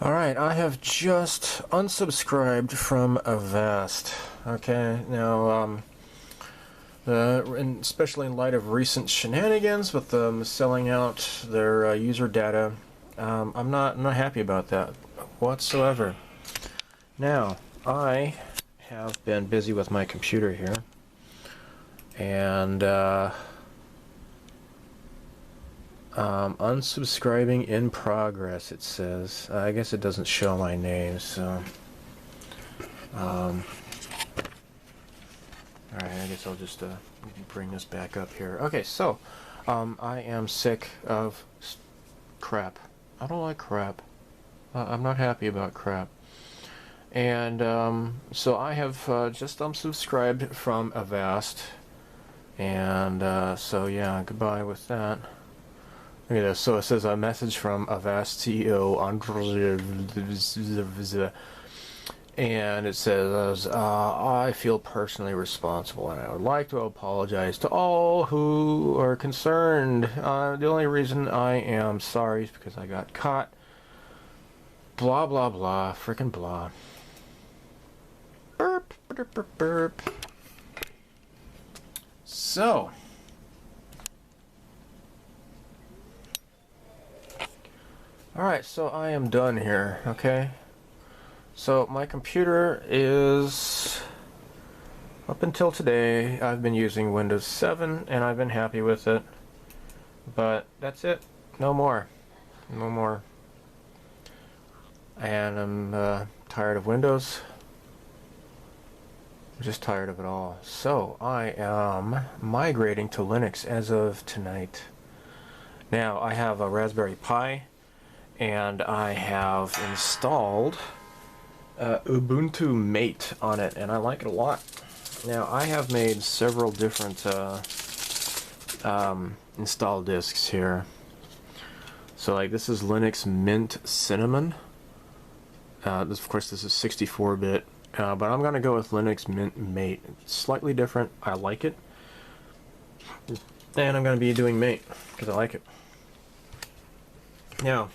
Alright, I have just unsubscribed from Avast. Okay, now, especially in light of recent shenanigans with them selling out their user data, I'm not happy about that whatsoever. Now, I have been busy with my computer here, and unsubscribing in progress, it says. I guess it doesn't show my name, so alright, I guess I'll just bring this back up here. Okay, so I am sick of crap. I don't like crap. I'm not happy about crap. And so I have just unsubscribed from Avast, and so yeah, goodbye with that. Look at this. So it says a message from Avast CEO, and it says, I feel personally responsible, and I would like to apologize to all who are concerned. The only reason I am sorry is because I got caught. Blah, blah, blah. Frickin' blah. Burp, burp, burp, burp. So... Alright, so I am done here, okay? So my computer is, up until today, I've been using Windows 7 and I've been happy with it. But that's it. No more. No more. And I'm tired of Windows. I'm just tired of it all. So I am migrating to Linux as of tonight. Now I have a Raspberry Pi, and I have installed Ubuntu Mate on it, and I like it a lot. Now, I have made several different install disks here. So, like, this is Linux Mint Cinnamon. Of course, this is 64-bit, but I'm going to go with Linux Mint Mate. It's slightly different. I like it. And I'm going to be doing Mate, because I like it. Now,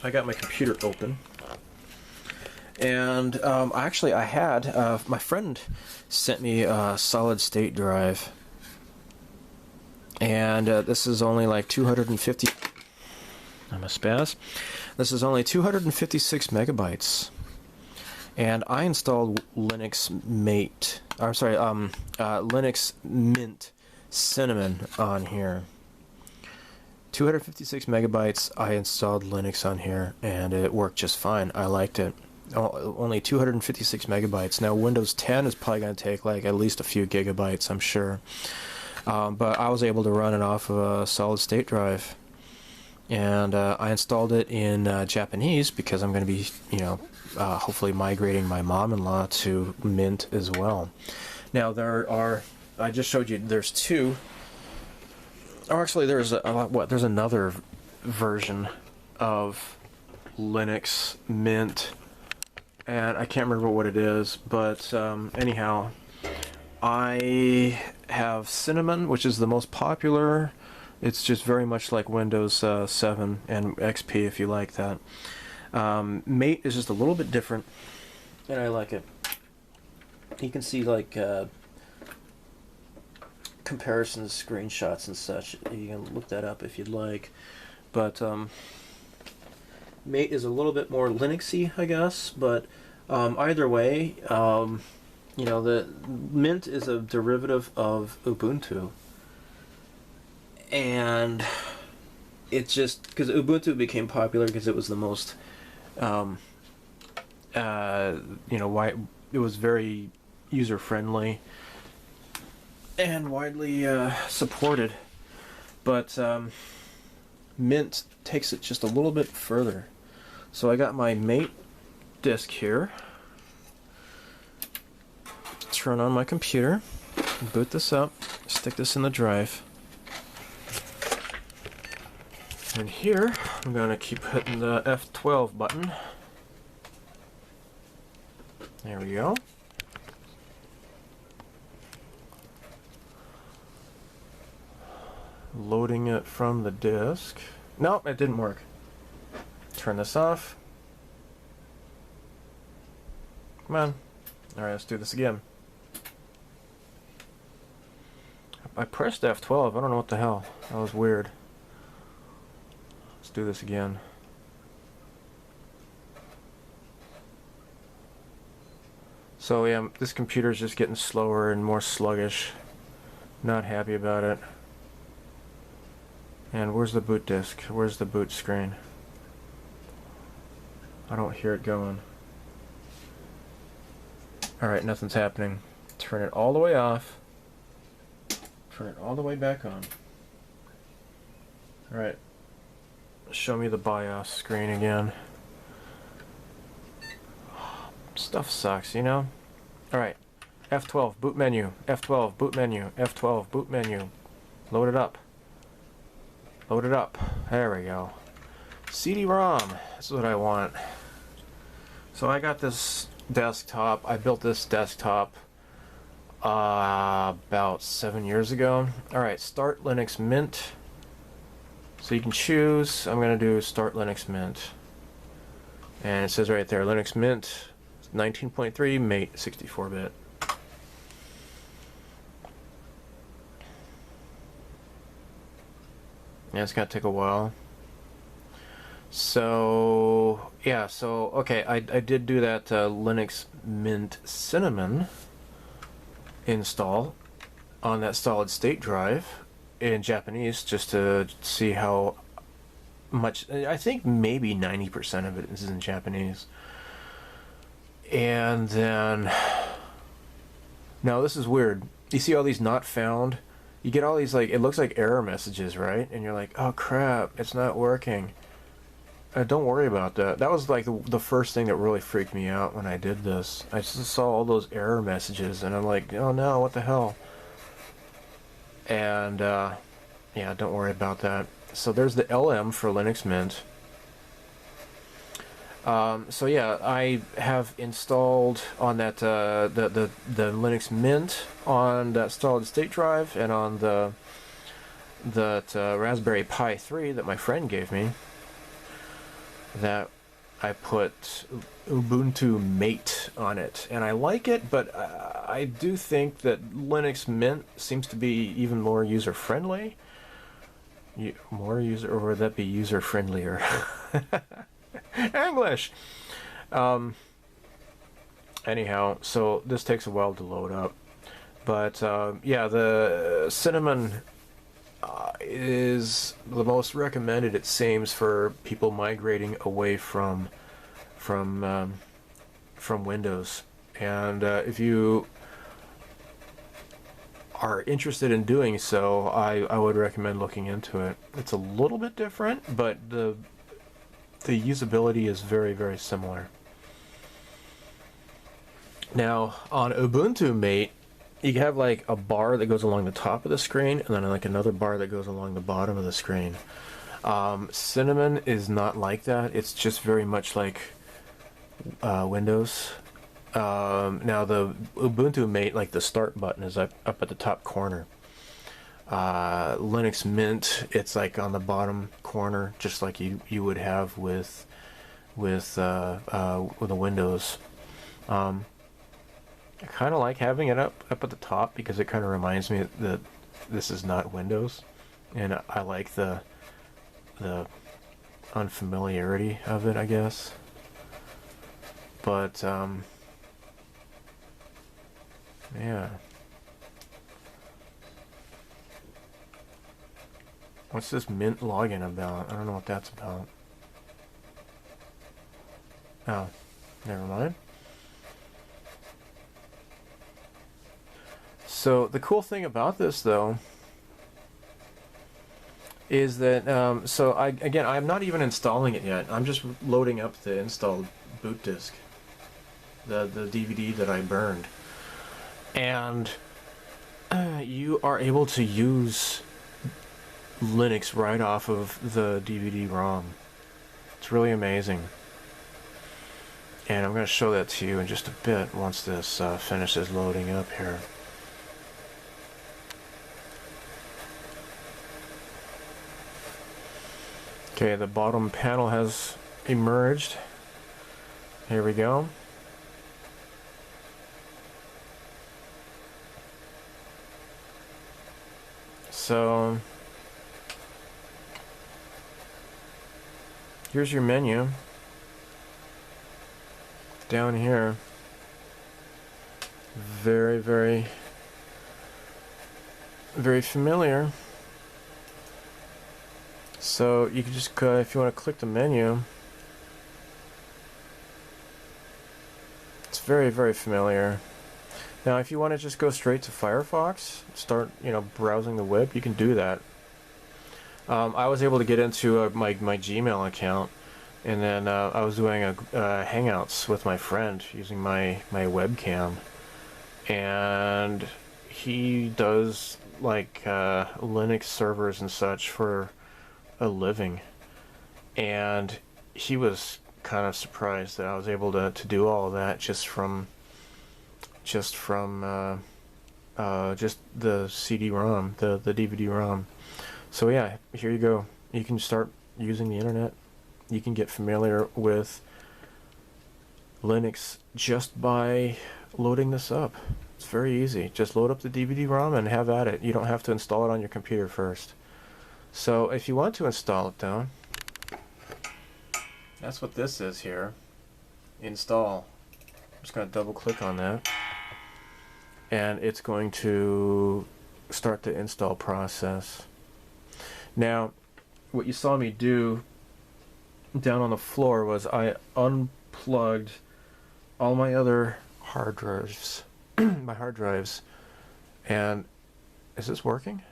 I got my computer open, and actually I had, my friend sent me a solid state drive, and this is only like 250, I'm a spaz, this is only 256 megabytes, and I installed Linux Mate, Linux Mint Cinnamon on here. 256 megabytes, I installed Linux on here, and it worked just fine. I liked it. Only 256 megabytes. Now, Windows 10 is probably going to take like at least a few gigabytes, I'm sure. But I was able to run it off of a solid state drive. And I installed it in Japanese because I'm going to be, hopefully migrating my mom-in-law to Mint as well. Now, I just showed you, there's two. Oh, actually, there's another version of Linux Mint, and I can't remember what it is, but anyhow, I have Cinnamon, which is the most popular. It's just very much like Windows 7 and XP, if you like that. Mate is just a little bit different, and I like it. You can see, like, comparisons, screenshots and such. You can look that up if you'd like, but Mate is a little bit more Linuxy, I guess, but either way, the Mint is a derivative of Ubuntu, and it's just because Ubuntu became popular because it was the most it was very user friendly and widely supported, but Mint takes it just a little bit further. So I got my Mate disk here. Turn on my computer, boot this up, stick this in the drive, and here I'm going to keep hitting the F12 button. There we go. Loading it from the disk. Nope, it didn't work. Turn this off. Come on. Alright, let's do this again. I pressed F12. I don't know what the hell. That was weird. Let's do this again. So yeah, this computer's just getting slower and more sluggish. Not happy about it. And where's the boot disk? Where's the boot screen? I don't hear it going. Alright, nothing's happening. Turn it all the way off. Turn it all the way back on. Alright. Show me the BIOS screen again. Stuff sucks, you know? Alright. F12, boot menu. F12, boot menu. F12, boot menu. Load it up. Load it up. There we go. CD-ROM. That's what I want. So I got this desktop. I built this desktop about 7 years ago. Alright, Start Linux Mint. So you can choose. I'm going to do Start Linux Mint. And it says right there, Linux Mint 19.3, mate 64-bit. Yeah, it's going to take a while. So, yeah, so, okay, I did do that Linux Mint Cinnamon install on that solid state drive in Japanese, just to see how much. I think maybe 90% of it is in Japanese. And then, now this is weird. You see all these not found? You get all these, like, it looks like error messages, right? And you're like, oh crap, it's not working. Don't worry about that. That was like the first thing that really freaked me out when I did this. I just saw all those error messages and I'm like, oh no, what the hell? And yeah, don't worry about that. So there's the LM for Linux Mint. So yeah, I have installed on that the Linux Mint on that solid state drive and on the Raspberry Pi 3 that my friend gave me. That I put Ubuntu Mate on it, and I like it, but I do think that Linux Mint seems to be even more user-friendly. More user, or would that be user-friendlier? English! Anyhow, so this takes a while to load up. But, yeah, the Cinnamon is the most recommended, it seems, for people migrating away from Windows. And if you are interested in doing so, I would recommend looking into it. It's a little bit different, but the usability is very, very similar. Now, on Ubuntu Mate, you have like a bar that goes along the top of the screen and then like another bar that goes along the bottom of the screen. Cinnamon is not like that. It's just very much like Windows. Now the Ubuntu Mate, like the start button is up at the top corner. Linux Mint, it's like on the bottom corner, just like you would have with the Windows. I kind of like having it up at the top because it kind of reminds me that this is not Windows, and I like the unfamiliarity of it, I guess. But yeah. What's this Mint login about? I don't know what that's about. Oh, never mind. So the cool thing about this, though, is that so I'm not even installing it yet. I'm just loading up the installed boot disk, the DVD that I burned, and you are able to use Linux right off of the DVD-ROM. It's really amazing. And I'm going to show that to you in just a bit once this finishes loading up here. Okay, the bottom panel has emerged. Here we go. So here's your menu down here. Very, very, very familiar. So you can just, if you want to click the menu, it's very, very familiar. Now, if you want to just go straight to Firefox, start, browsing the web, you can do that. I was able to get into my Gmail account, and then I was doing a Hangouts with my friend using my webcam, and he does like Linux servers and such for a living, and he was kind of surprised that I was able to do all of that just from the CD-ROM, the DVD-ROM. So yeah, here you go. You can start using the internet. You can get familiar with Linux just by loading this up. It's very easy. Just load up the DVD-ROM and have at it. You don't have to install it on your computer first. So if you want to install it though, that's what this is here. Install. I'm just going to double click on that, and it's going to start the install process. Now, what you saw me do down on the floor was I unplugged all my other hard drives, my hard drives, and is this working?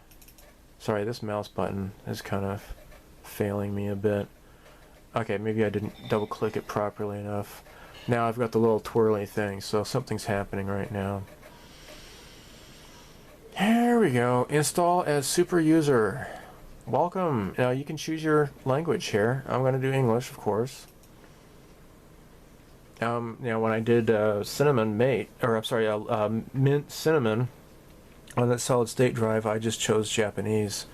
Sorry, this mouse button is kind of failing me a bit. Okay, maybe I didn't double click it properly enough. Now I've got the little twirly thing, so something's happening right now. Here we go. Install as super user. Welcome. Now you can choose your language here. I'm going to do English, of course. When I did Mint Cinnamon on that solid state drive, I just chose Japanese.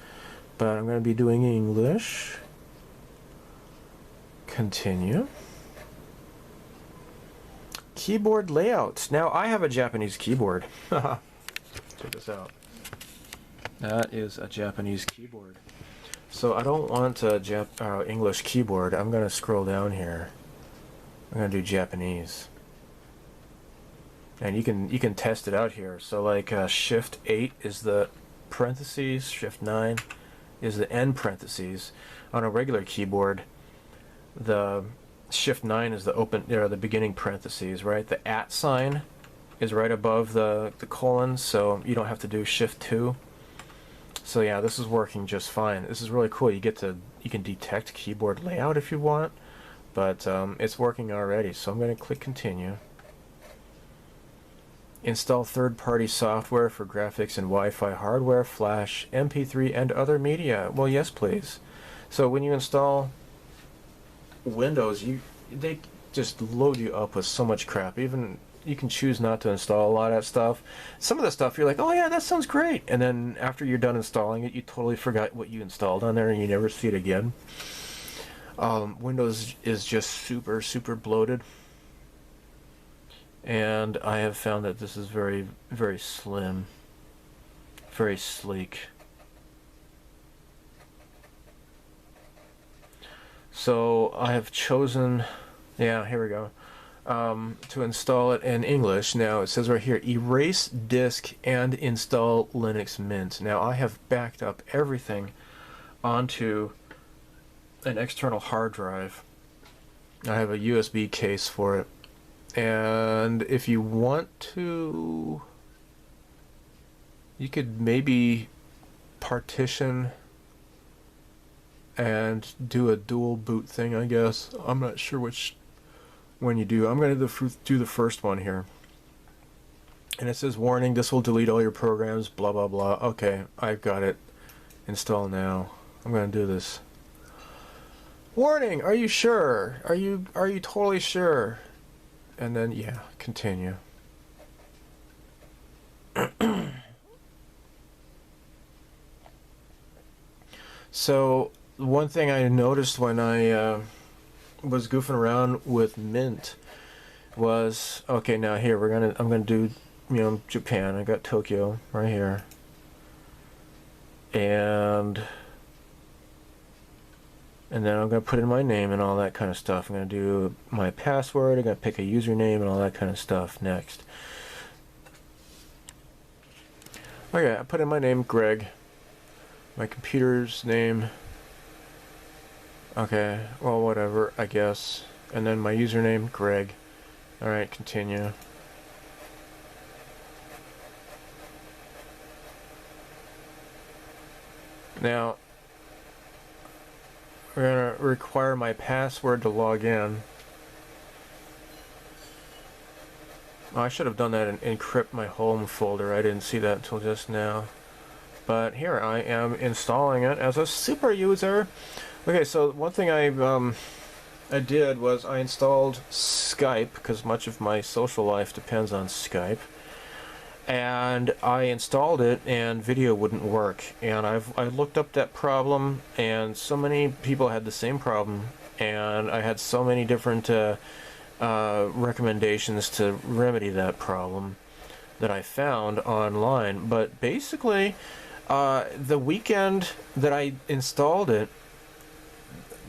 But I'm going to be doing English. Continue. Keyboard layout. Now I have a Japanese keyboard. Check this out. That is a Japanese keyboard. So I don't want a English keyboard. I'm going to scroll down here. I'm going to do Japanese. And you can test it out here. So like Shift 8 is the parentheses, Shift 9 is the end parentheses. On a regular keyboard, the Shift 9 is the beginning parentheses, right? The @ sign is right above the colon, so you don't have to do Shift 2. So yeah, this is working just fine. This is really cool. You can detect keyboard layout if you want, but it's working already. So I'm going to click continue. Install third-party software for graphics and Wi-Fi hardware, flash, MP3, and other media. Well, yes, please. So when you install Windows, they just load you up with so much crap. Even you can choose not to install a lot of that stuff. Some of the stuff you're like, oh yeah, that sounds great, and then after you're done installing it, you totally forgot what you installed on there and you never see it again. Windows is just super, super bloated, and I have found that this is very, very slim, very sleek. So I have chosen, yeah, here we go, to install it in English. Now it says right here, erase disk and install Linux Mint. Now I have backed up everything onto an external hard drive. I have a USB case for it. And if you want to, you could maybe partition and do a dual boot thing, I guess. I'm not sure which one you do. I'm going to do the first one here. And it says, warning, this will delete all your programs, blah, blah, blah. Okay, I've got it. Install now. I'm going to do this. Warning, are you sure? Are you totally sure? And then, yeah, continue. So, one thing I noticed when I was goofing around with Mint was, okay, now here I'm gonna do, Japan. I got Tokyo right here. and then I'm going to put in my name and all that kind of stuff. I'm going to do my password. I'm going to pick a username and all that kind of stuff next. Okay, I put in my name, Greg. My computer's name. Okay, well, whatever, I guess. And then my username, Greg. Alright, continue. Now, we're going to require my password to log in. Oh, I should have done that and encrypt my home folder. I didn't see that until just now. But here I am installing it as a super user. Okay, so one thing I did was I installed Skype, because much of my social life depends on Skype. And I installed it and video wouldn't work. And I looked up that problem, and so many people had the same problem, and I had so many different recommendations to remedy that problem that I found online. But basically, the weekend that I installed it,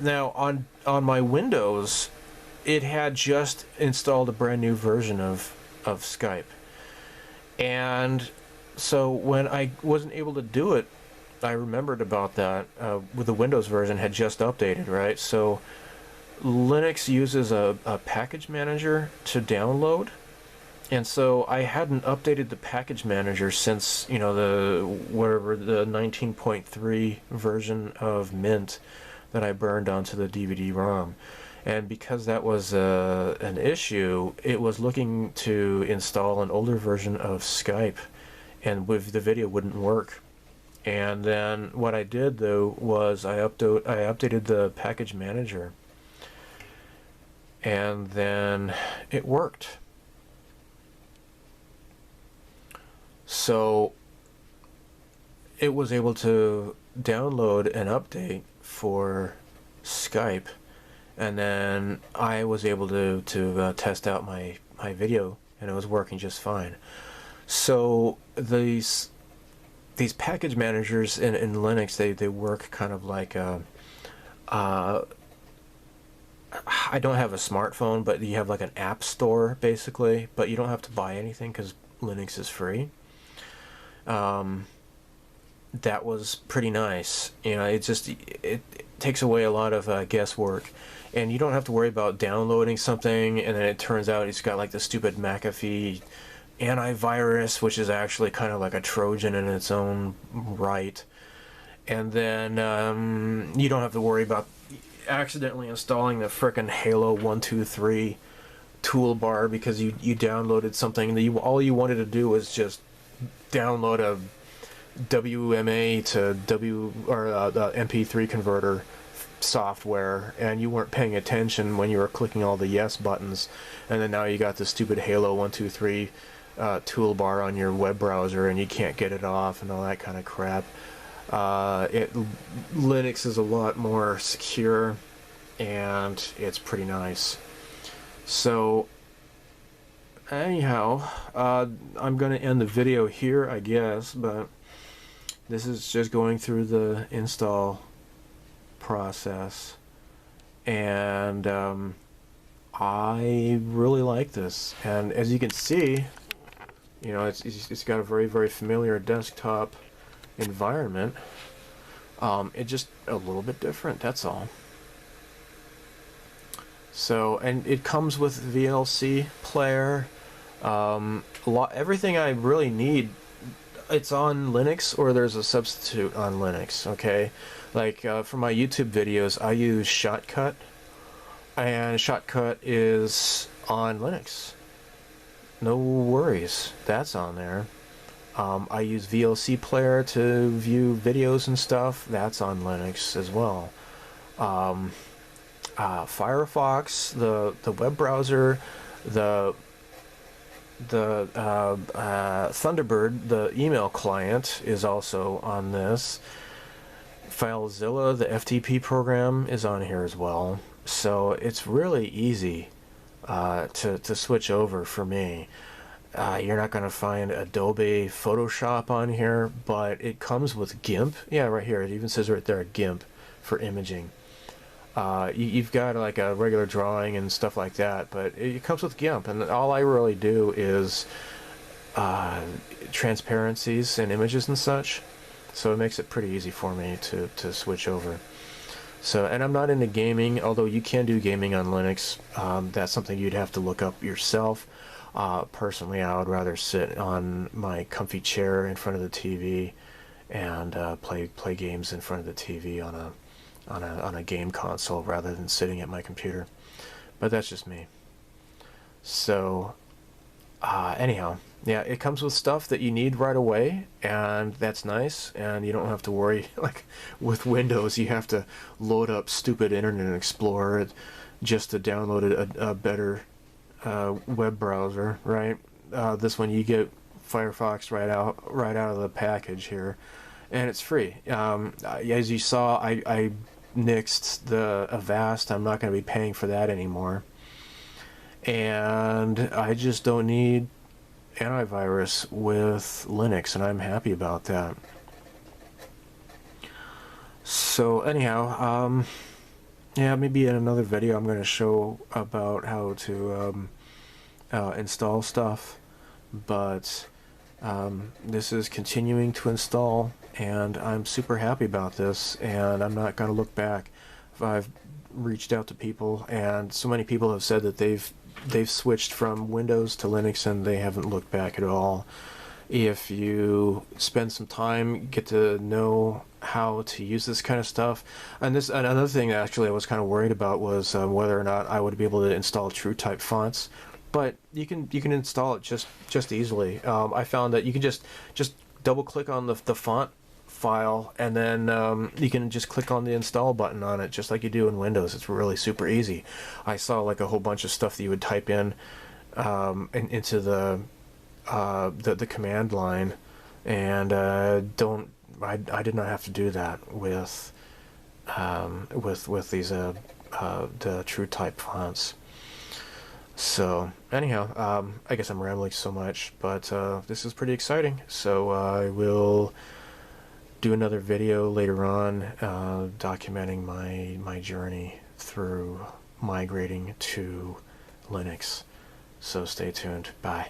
now on my Windows, it had just installed a brand new version of Skype. And so when I wasn't able to do it, I remembered about that. With the Windows version had just updated, right? So Linux uses a package manager to download, and so I hadn't updated the package manager since, you know, the 19.3 version of Mint that I burned onto the DVD-ROM. And because that was an issue, it was looking to install an older version of Skype, and with the video wouldn't work. And then what I did though was I updated the package manager, and then it worked. So it was able to download an update for Skype, and then I was able to test out my video, and it was working just fine. So these package managers in Linux, they work kind of like I don't have a smartphone, but you have like an app store basically, but you don't have to buy anything because Linux is free. That was pretty nice. You know, it takes away a lot of guesswork, and you don't have to worry about downloading something and then it turns out it's got like the stupid McAfee antivirus, which is actually kind of like a Trojan in its own right. And then you don't have to worry about accidentally installing the frickin' Halo 123 toolbar because you downloaded something that all you wanted to do was just download a WMA to MP3 converter software, and you weren't paying attention when you were clicking all the yes buttons, and then now you got the stupid Halo 123 toolbar on your web browser and you can't get it off and all that kind of crap. Linux is a lot more secure, and it's pretty nice. So anyhow, I'm going to end the video here, I guess, but this is just going through the install process, and I really like this. And as you can see, you know, it's got a very, very familiar desktop environment. It's just a little bit different, that's all. So, and it comes with VLC player, everything I really need. It's on Linux, or there's a substitute on Linux. Okay, like for my YouTube videos, I use Shotcut, and Shotcut is on Linux. No worries, that's on there. I use VLC player to view videos and stuff. That's on Linux as well. Firefox, the web browser, the Thunderbird, the email client, is also on this. FileZilla, the FTP program, is on here as well. So it's really easy to switch over for me. You're not going to find Adobe Photoshop on here, but it comes with GIMP. Yeah, right here. It even says right there, GIMP for imaging. You've got like a regular drawing and stuff like that, but it comes with GIMP, and all I really do is transparencies and images and such. So it makes it pretty easy for me to switch over. So, and I'm not into gaming, although you can do gaming on Linux. That's something you'd have to look up yourself. Personally, I would rather sit on my comfy chair in front of the TV and play games in front of the TV on a game console rather than sitting at my computer. But that's just me. So, anyhow, yeah, it comes with stuff that you need right away, and that's nice, and you don't have to worry. Like with Windows, you have to load up stupid Internet Explorer just to download a better web browser, right? This one you get Firefox right out of the package here, and it's free. As you saw, I nixed the Avast. I'm not going to be paying for that anymore, and I just don't need antivirus with Linux, and I'm happy about that. So anyhow, yeah, maybe in another video I'm going to show about how to install stuff, but this is continuing to install, and I'm super happy about this, and I'm not going to look back. I've reached out to people, and so many people have said that they've switched from Windows to Linux, and they haven't looked back at all. If you spend some time, get to know how to use this kind of stuff. And this another thing that actually I was kind of worried about was whether or not I would be able to install TrueType fonts. But you can install it just easily. I found that you can just double click on the font file, and then you can just click on the install button on it, just like you do in Windows. It's really super easy. I saw like a whole bunch of stuff that you would type in into the command line, and I did not have to do that with these the TrueType fonts. So anyhow, I guess I'm rambling so much, but this is pretty exciting. So I will do another video later on documenting my journey through migrating to Linux. So stay tuned. Bye.